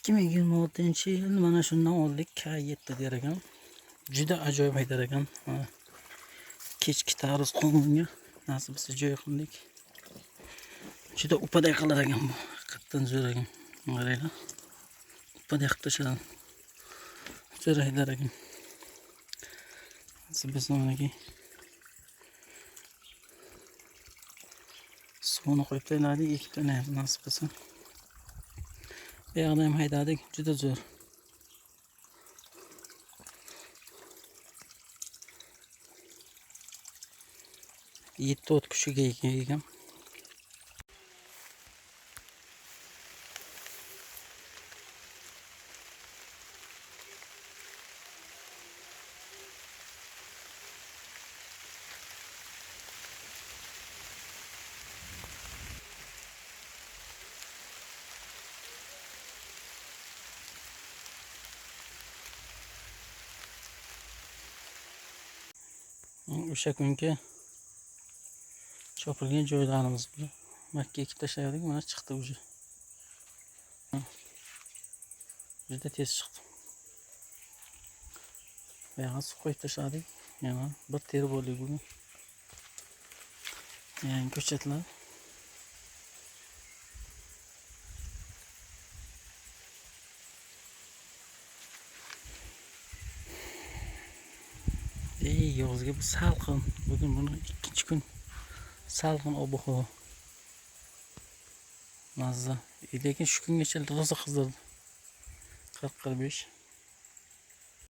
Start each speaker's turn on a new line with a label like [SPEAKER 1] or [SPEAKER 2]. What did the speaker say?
[SPEAKER 1] 2026-yil mana shundan oldik K7 der ekan. Juda ajoyib haydar ekan. Kechki taruz qonunga nasibsiz joy qildik. Juda upaday qilar ekan bu. Haqiqatan zo'r ekan. Qaranglar. Upaday qilib tashladim. Zo'r haydar ekan. Biz onaki suvni qo'yib tayladik, ikkitani ham nasib qilsa. Bu yoqda ham haydadik, juda zo'r. 7 ot kuchiga ega ekan. O'sha kunga chopilgan joylarimiz bu. Makka ekib tashladik, mana chiqdi уже. Juda tez chiqdi. Bu yoqqa suv qo'yib tashladik. Yana bir teri bo'ldik bugun. Yangi ko'chatlar. Yozga bu salqin. Bugun buni ikkinchi kun salqin ob-havo. Mazza. Lekin shu kungacha rosa qizdirdi. 40-45.